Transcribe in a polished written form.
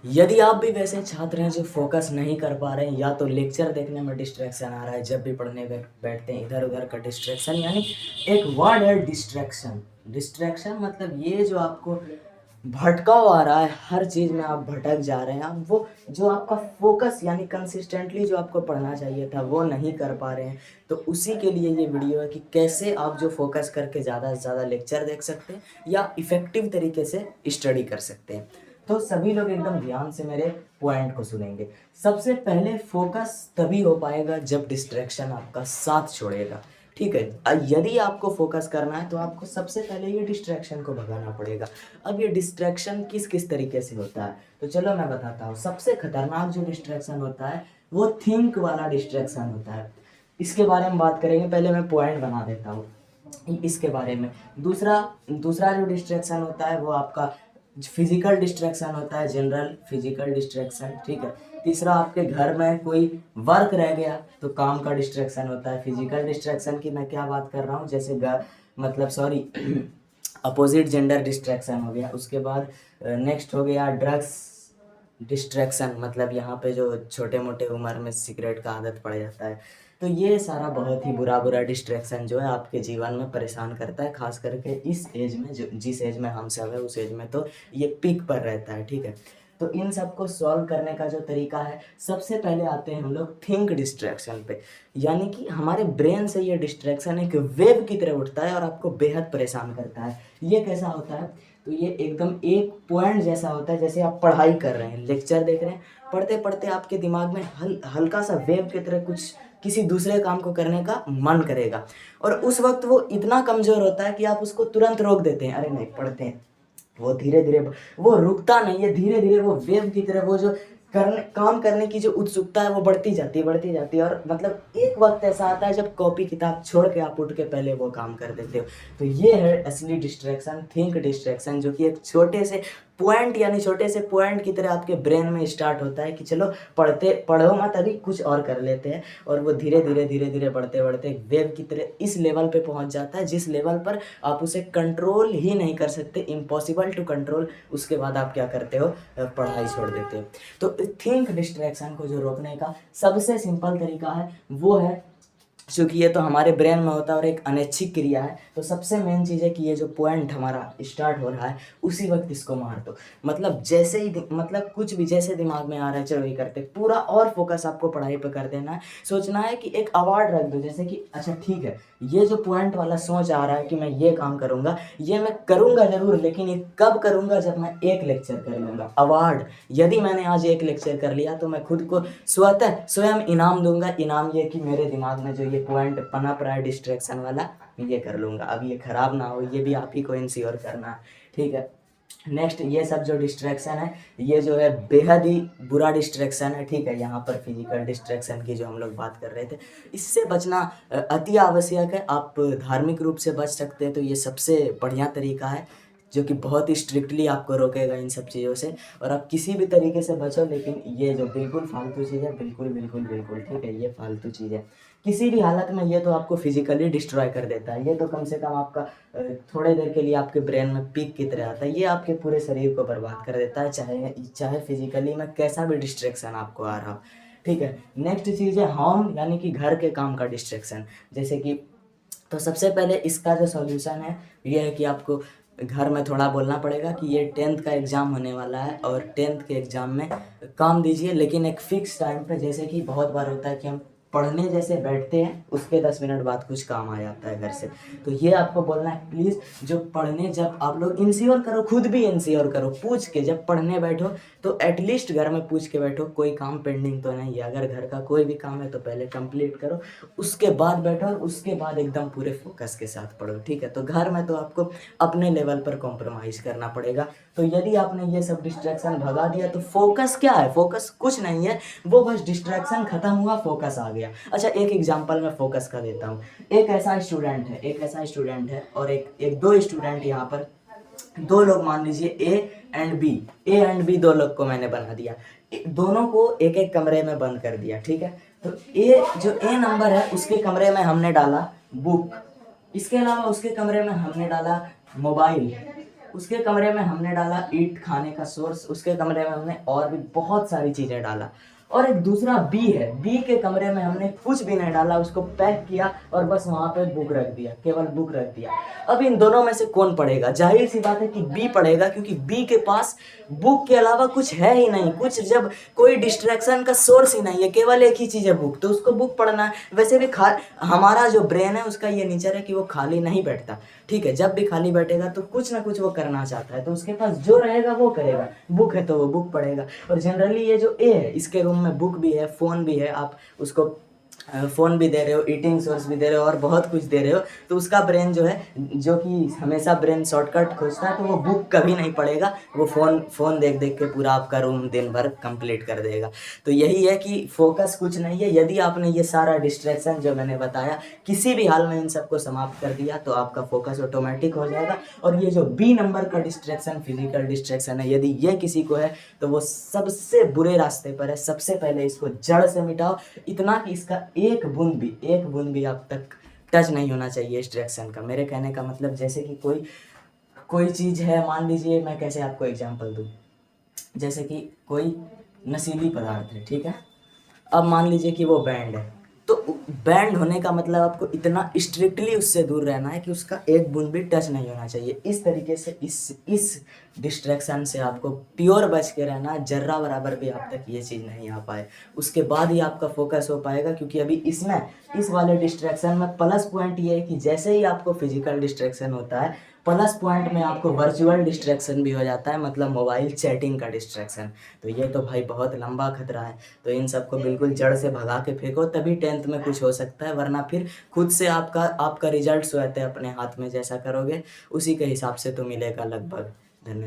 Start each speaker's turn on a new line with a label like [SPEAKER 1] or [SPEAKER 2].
[SPEAKER 1] यदि आप भी वैसे छात्र हैं जो फोकस नहीं कर पा रहे हैं या तो लेक्चर देखने में डिस्ट्रैक्शन आ रहा है, जब भी पढ़ने बैठते हैं इधर उधर का डिस्ट्रैक्शन, यानी एक वर्ड है डिस्ट्रैक्शन। डिस्ट्रैक्शन मतलब ये जो आपको भटकाव आ रहा है, हर चीज़ में आप भटक जा रहे हैं, आप वो जो आपका फोकस यानी कंसिस्टेंटली जो आपको पढ़ना चाहिए था वो नहीं कर पा रहे हैं। तो उसी के लिए ये वीडियो है कि कैसे आप जो फोकस करके ज़्यादा से ज़्यादा लेक्चर देख सकते हैं या इफ़ेक्टिव तरीके से स्टडी कर सकते हैं। तो सभी लोग एकदम ध्यान से मेरे पॉइंट को सुनेंगे। सबसे पहले फोकस तभी हो पाएगा जब डिस्ट्रैक्शन आपका साथ छोड़ेगा। ठीक है, यदि आपको फोकस करना है तो आपको सबसे पहले ये डिस्ट्रैक्शन को भगाना पड़ेगा। अब ये डिस्ट्रैक्शन किस किस तरीके से होता है तो चलो मैं बताता हूँ। सबसे खतरनाक जो डिस्ट्रैक्शन होता है वो थिंक वाला डिस्ट्रैक्शन होता है। इसके बारे में बात करेंगे, पहले मैं पॉइंट बना देता हूँ इसके बारे में। दूसरा दूसरा जो डिस्ट्रैक्शन होता है वो आपका फिजिकल डिस्ट्रैक्शन होता है, जनरल फिजिकल डिस्ट्रैक्शन। ठीक है। तीसरा आपके घर में कोई वर्क रह गया तो काम का डिस्ट्रैक्शन होता है। फिजिकल डिस्ट्रैक्शन की मैं क्या बात कर रहा हूँ, जैसे मतलब सॉरी अपोजिट जेंडर डिस्ट्रैक्शन हो गया। उसके बाद नेक्स्ट हो गया ड्रग्स डिस्ट्रैक्शन, मतलब यहाँ पे जो छोटे मोटे उम्र में सिगरेट का आदत पड़ जाता है। तो ये सारा बहुत ही बुरा बुरा डिस्ट्रैक्शन जो है आपके जीवन में परेशान करता है, खास करके इस एज में, जो जिस एज में हम सब है उस एज में तो ये पीक पर रहता है। ठीक है। तो इन सबको सॉल्व करने का जो तरीका है, सबसे पहले आते हैं हम लोग थिंक डिस्ट्रैक्शन पे। यानी कि हमारे ब्रेन से ये डिस्ट्रैक्शन एक वेव की तरह उठता है और आपको बेहद परेशान करता है। ये कैसा होता है तो ये एकदम एक पॉइंट जैसा होता है, जैसे आप पढ़ाई कर रहे हैं, लेक्चर देख रहे हैं, पढ़ते पढ़ते आपके दिमाग में हल्का सा वेव की तरह कुछ किसी दूसरे काम को करने का मन करेगा और उस वक्त वो इतना कमज़ोर होता है कि आप उसको तुरंत रोक देते हैं, अरे नहीं पढ़ते हैं। वो धीरे धीरे वो रुकता नहीं है, धीरे धीरे वो वेव की तरह वो जो काम करने की जो उत्सुकता है वो बढ़ती जाती है और मतलब एक वक्त ऐसा आता है जब कॉपी किताब छोड़ के आप उठ के पहले वो काम कर देते हो। तो ये है असली डिस्ट्रैक्शन, थिंक डिस्ट्रैक्शन, जो कि एक छोटे से पॉइंट यानी छोटे से पॉइंट की तरह आपके ब्रेन में स्टार्ट होता है कि चलो पढ़ो मत, अभी कुछ और कर लेते हैं, और वो धीरे धीरे बढ़ते बढ़ते एक वेव की तरह इस लेवल पे पहुंच जाता है जिस लेवल पर आप उसे कंट्रोल ही नहीं कर सकते, इम्पॉसिबल टू कंट्रोल। उसके बाद आप क्या करते हो, पढ़ाई छोड़ देते हो। तो थिंक डिस्ट्रैक्शन को जो रोकने का सबसे सिंपल तरीका है वो है, क्योंकि ये तो हमारे ब्रेन में होता है और एक अनैच्छिक क्रिया है, तो सबसे मेन चीज़ है कि ये जो पॉइंट हमारा स्टार्ट हो रहा है उसी वक्त इसको मार दो। मतलब जैसे ही मतलब कुछ भी जैसे दिमाग में आ रहा है चलो ये करते, पूरा और फोकस आपको पढ़ाई पे कर देना है। सोचना है कि एक अवार्ड रख दो, जैसे कि अच्छा ठीक है ये जो पॉइंट वाला सोच आ रहा है कि मैं ये काम करूँगा, ये मैं करूँगा ज़रूर, लेकिन ये कब करूँगा, जब मैं एक लेक्चर कर लूँगा। अवार्ड, यदि मैंने आज एक लेक्चर कर लिया तो मैं खुद को स्वयं इनाम दूंगा। इनाम ये कि मेरे दिमाग में जो ये पॉइंट पनप रहा है डिस्ट्रैक्शन वाला, मैं ये कर लूँगा, अब ये खराब ना हो, ये भी आप ही को इंश्योर करना है। ठीक है। नेक्स्ट, ये सब जो डिस्ट्रैक्शन है ये जो है बेहद ही बुरा डिस्ट्रैक्शन है। ठीक है। यहाँ पर फिजिकल डिस्ट्रैक्शन की जो हम लोग बात कर रहे थे, इससे बचना अति आवश्यक है। आप धार्मिक रूप से बच सकते हैं तो ये सबसे बढ़िया तरीका है, जो कि बहुत ही स्ट्रिक्टली आपको रोकेगा इन सब चीज़ों से, और आप किसी भी तरीके से बचो। लेकिन ये जो बिल्कुल फालतू चीज़ है, बिल्कुल बिल्कुल बिल्कुल ठीक है, ये फालतू चीज़ है किसी भी हालत में। ये तो आपको फिजिकली डिस्ट्रॉय कर देता है, ये तो कम से कम आपका थोड़े देर के लिए आपके ब्रेन में पीक की तरह आता है, ये आपके पूरे शरीर को बर्बाद कर देता है, चाहे चाहे फिजिकली में कैसा भी डिस्ट्रैक्शन आपको आ रहा हो। ठीक है। नेक्स्ट चीज़ है होम, यानी कि घर के काम का डिस्ट्रैक्शन, जैसे कि तो सबसे पहले इसका जो सॉल्यूशन है ये है कि आपको घर में थोड़ा बोलना पड़ेगा कि ये 10th का एग्ज़ाम होने वाला है और 10th के एग्ज़ाम में काम दीजिए, लेकिन एक फ़िक्स टाइम पे। जैसे कि बहुत बार होता है कि हम पढ़ने जैसे बैठते हैं उसके 10 मिनट बाद कुछ काम आ जाता है घर से, तो ये आपको बोलना है प्लीज़ जो पढ़ने, जब आप लोग इंश्योर करो, खुद भी इंश्योर करो, पूछ के जब पढ़ने बैठो तो एटलीस्ट घर में पूछ के बैठो कोई काम पेंडिंग तो नहीं है। अगर घर का कोई भी काम है तो पहले कंप्लीट करो, उसके बाद बैठो और उसके बाद एकदम पूरे फोकस के साथ पढ़ो। ठीक है। तो घर में तो आपको अपने लेवल पर कॉम्प्रोमाइज़ करना पड़ेगा। तो यदि आपने ये सब डिस्ट्रैक्शन भगा दिया तो फोकस क्या है, फोकस कुछ नहीं है, वो बस डिस्ट्रैक्शन खत्म हुआ, फोकस आ गया। अच्छा एक एग्जांपल मैं फोकस का देता हूँ। एक ऐसा स्टूडेंट है और एक दो स्टूडेंट, यहाँ पर दो लोग मान लीजिए ए एंड बी दो लोग को मैंने बना दिया, दोनों को एक एक कमरे में बंद कर दिया। ठीक है। तो ए नंबर है उसके कमरे में हमने डाला बुक, इसके अलावा उसके कमरे में हमने डाला मोबाइल, उसके कमरे में हमने डाला ईट खाने का सोर्स, उसके कमरे में हमने और भी बहुत सारी चीज़ें डाला। और एक दूसरा बी है, बी के कमरे में हमने कुछ भी नहीं डाला, उसको पैक किया और बस वहाँ पे बुक रख दिया, केवल बुक रख दिया। अब इन दोनों में से कौन पढ़ेगा? जाहिर सी बात है कि बी पढ़ेगा, क्योंकि बी के पास बुक के अलावा कुछ है ही नहीं, कुछ जब कोई डिस्ट्रैक्शन का सोर्स ही नहीं है, केवल एक ही चीज़ है बुक, तो उसको बुक पढ़ना है। वैसे भी हमारा जो ब्रेन है उसका ये नेचर है कि वो खाली नहीं बैठता, ठीक है। जब भी खाली बैठेगा तो कुछ ना कुछ वो करना चाहता है, तो उसके पास जो रहेगा वो करेगा। बुक है तो वो बुक पढ़ेगा। और जनरली ये जो ए है, इसके रूम में बुक भी है, फ़ोन भी है, आप उसको फ़ोन भी दे रहे हो, ईटिंग सोर्स भी दे रहे हो और बहुत कुछ दे रहे हो, तो उसका ब्रेन जो है, जो कि हमेशा ब्रेन शॉर्टकट खोजता है, तो वो बुक कभी नहीं पढ़ेगा, वो फ़ोन देख देख के पूरा आपका रूम दिन भर कंप्लीट कर देगा। तो यही है कि फोकस कुछ नहीं है। यदि आपने ये सारा डिस्ट्रैक्शन जो मैंने बताया किसी भी हाल में इन सबको समाप्त कर दिया तो आपका फोकस ऑटोमेटिक हो जाएगा। और ये जो बी नंबर का डिस्ट्रैक्शन, फिजिकल डिस्ट्रैक्शन है, यदि ये किसी को है तो वो सबसे बुरे रास्ते पर है। सबसे पहले इसको जड़ से मिटाओ, इतना कि इसका एक बूंद भी आप तक टच नहीं होना चाहिए डिस्ट्रैक्शन का। मेरे कहने का मतलब, जैसे कि कोई चीज़ है, मान लीजिए, मैं कैसे आपको एग्जांपल दूँ, जैसे कि कोई नशीली पदार्थ है, ठीक है। अब मान लीजिए कि वो बैंड है, तो बैंड होने का मतलब आपको इतना स्ट्रिक्टली उससे दूर रहना है कि उसका एक बूंद भी टच नहीं होना चाहिए। इस तरीके से इस डिस्ट्रैक्शन से आपको प्योर बच के रहना है, जर्रा बराबर भी आप तक ये चीज़ नहीं आ पाए, उसके बाद ही आपका फोकस हो पाएगा। क्योंकि अभी इस वाले डिस्ट्रैक्शन में प्लस पॉइंट ये है कि जैसे ही आपको फिजिकल डिस्ट्रैक्शन होता है, प्लस पॉइंट में आपको वर्चुअल डिस्ट्रैक्शन भी हो जाता है, मतलब मोबाइल चैटिंग का डिस्ट्रैक्शन। तो ये तो भाई बहुत लंबा खतरा है। तो इन सबको बिल्कुल जड़ से भगा के फेंको, तभी 10th में कुछ हो सकता है, वरना फिर खुद से आपका रिजल्ट रहते हैं अपने हाथ में। जैसा करोगे उसी के हिसाब से तो मिलेगा लगभग।